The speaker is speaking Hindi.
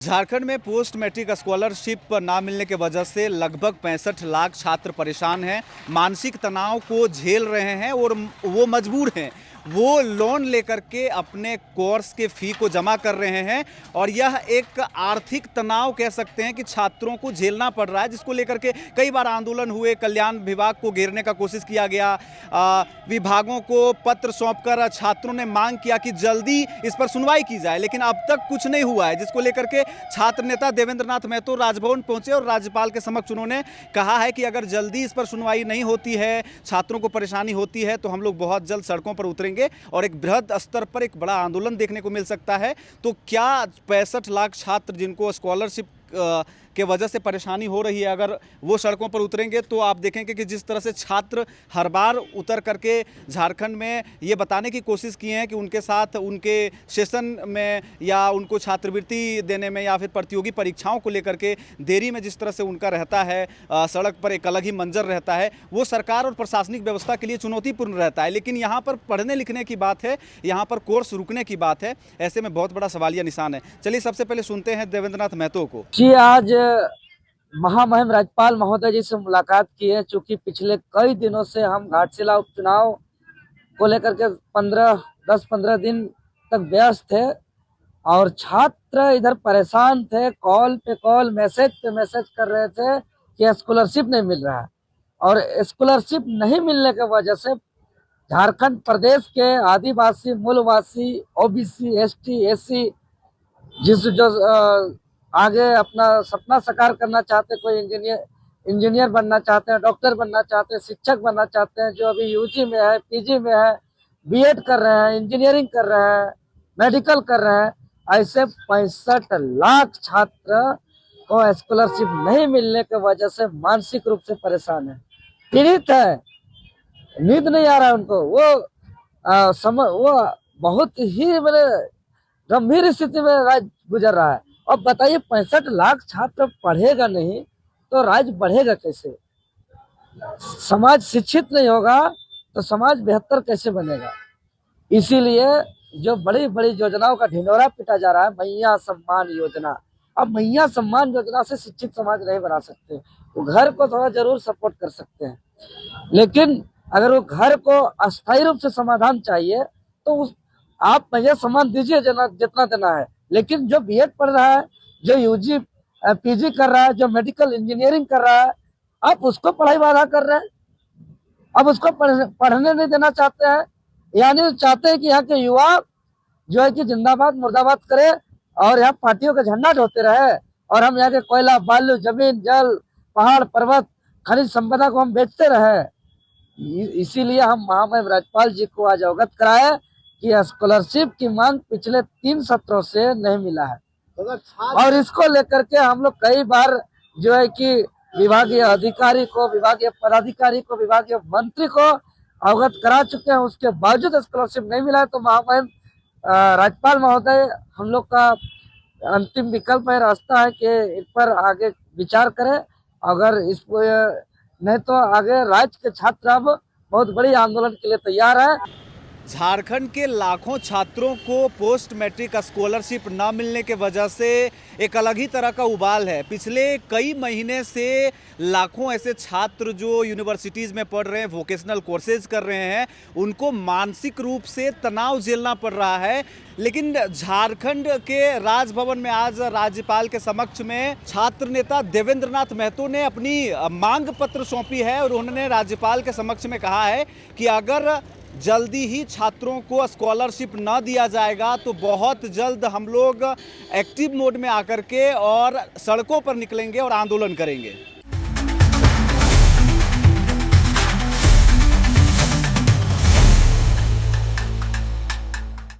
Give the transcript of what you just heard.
झारखंड में पोस्ट मैट्रिक स्कॉलरशिप ना मिलने की वजह से लगभग 65 लाख छात्र परेशान हैं, मानसिक तनाव को झेल रहे हैं और वो मजबूर हैं। वो लोन लेकर के अपने कोर्स के फ़ी को जमा कर रहे हैं और यह एक आर्थिक तनाव कह सकते हैं कि छात्रों को झेलना पड़ रहा है, जिसको लेकर के कई बार आंदोलन हुए। कल्याण विभाग को घेरने का कोशिश किया गया, विभागों को पत्र सौंपकर छात्रों ने मांग किया कि जल्दी इस पर सुनवाई की जाए, लेकिन अब तक कुछ नहीं हुआ है, जिसको लेकर के छात्र नेता देवेंद्र नाथ महतो राजभवन पहुंचे और राज्यपाल के समक्ष उन्होंने कहा है कि अगर जल्दी इस पर सुनवाई नहीं होती है, छात्रों को परेशानी होती है, तो हम लोग बहुत जल्द सड़कों पर उतरेंगे और एक बृहद स्तर पर एक बड़ा आंदोलन देखने को मिल सकता है। तो क्या 65 लाख छात्र जिनको स्कॉलरशिप के वजह से परेशानी हो रही है, अगर वो सड़कों पर उतरेंगे तो आप देखेंगे कि जिस तरह से छात्र हर बार उतर करके झारखंड में ये बताने की कोशिश किए हैं कि उनके साथ उनके सेशन में या उनको छात्रवृत्ति देने में या फिर प्रतियोगी परीक्षाओं को लेकर के देरी में जिस तरह से उनका रहता है, सड़क पर एक अलग ही मंजर रहता है, वो सरकार और प्रशासनिक व्यवस्था के लिए चुनौतीपूर्ण रहता है। लेकिन यहाँ पर पढ़ने लिखने की बात है, यहाँ पर कोर्स रुकने की बात है, ऐसे में बहुत बड़ा सवालिया निशान है। चलिए सबसे पहले सुनते हैं देवेंद्र नाथ महतो को। जी, आज महामहिम राज्यपाल महोदय जी से मुलाकात की है। चूंकि पिछले कई दिनों से हम घाटशिला उपचुनाव को लेकर के 10-15 दिन तक व्यस्त थे और छात्र इधर परेशान थे, कॉल पे कॉल, मैसेज पे मैसेज कर रहे थे कि स्कॉलरशिप नहीं मिल रहा है। और स्कॉलरशिप नहीं मिलने की वजह से झारखंड प्रदेश के आदिवासी, मूलवासी, ओबीसी, एसटी, एससी जो आगे अपना सपना साकार करना चाहते, कोई इंजीनियर बनना चाहते हैं, डॉक्टर बनना चाहते हैं, शिक्षक बनना चाहते हैं, जो अभी यूजी में है, पीजी में है, बीएड कर रहे हैं, इंजीनियरिंग कर रहे हैं, मेडिकल कर रहे हैं, ऐसे 65 लाख छात्र को स्कॉलरशिप नहीं मिलने की वजह से मानसिक रूप से परेशान है, पीड़ित है, नींद नहीं आ रहा है उनको। वो बहुत ही गंभीर स्थिति में राज्य गुजर रहा है। अब बताइए, 65 लाख छात्र पढ़ेगा नहीं तो राज्य बढ़ेगा कैसे? समाज शिक्षित नहीं होगा तो समाज बेहतर कैसे बनेगा? इसीलिए जो बड़ी बड़ी योजनाओं का ढिंढोरा पीटा जा रहा है, मैया सम्मान योजना। अब मैया सम्मान योजना से शिक्षित समाज नहीं बना सकते। वो घर को थोड़ा जरूर सपोर्ट कर सकते हैं, लेकिन अगर वो घर को अस्थायी रूप से समाधान चाहिए तो आप मैया सम्मान दीजिए जितना देना है। लेकिन जो बीएड पढ़ रहा है, जो यूजी पीजी कर रहा है, जो मेडिकल इंजीनियरिंग कर रहा है, आप उसको पढ़ाई बाधा कर रहे हैं। अब उसको पढ़ने नहीं देना चाहते हैं, यानी चाहते हैं कि यहाँ के युवा जो है कि जिंदाबाद मुर्दाबाद करे और यहाँ पार्टियों का झंडा ढोते रहे और हम यहाँ के कोयला, बालू, जमीन, जल, पहाड़, पर्वत, खनिज संपदा को हम बेचते रहे। इसीलिए हम महामहिम राज्यपाल जी को आज अवगत कराए कि स्कॉलरशिप की मांग पिछले 3 सत्रों से नहीं मिला है और इसको लेकर के हम लोग कई बार जो है कि विभागीय अधिकारी को, विभागीय पदाधिकारी को, विभागीय मंत्री को अवगत करा चुके हैं। उसके बावजूद स्कॉलरशिप नहीं मिला है तो महामहिम राज्यपाल महोदय हम लोग का अंतिम विकल्प है, रास्ता है कि इन पर आगे विचार करें। अगर इस नहीं तो आगे राज्य के छात्र अब बहुत बड़ी आंदोलन के लिए तैयार है। झारखंड के लाखों छात्रों को पोस्ट मैट्रिक स्कॉलरशिप न मिलने के वजह से एक अलग ही तरह का उबाल है। पिछले कई महीने से लाखों ऐसे छात्र जो यूनिवर्सिटीज़ में पढ़ रहे हैं, वोकेशनल कोर्सेज कर रहे हैं, उनको मानसिक रूप से तनाव झेलना पड़ रहा है। लेकिन झारखंड के राजभवन में आज राज्यपाल के समक्ष में छात्र नेता देवेंद्र नाथ महतो ने अपनी मांग पत्र सौंपी है और उन्होंने राज्यपाल के समक्ष में कहा है कि अगर जल्दी ही छात्रों को स्कॉलरशिप न दिया जाएगा तो बहुत जल्द हम लोग एक्टिव मोड में आकर के और सड़कों पर निकलेंगे और आंदोलन करेंगे।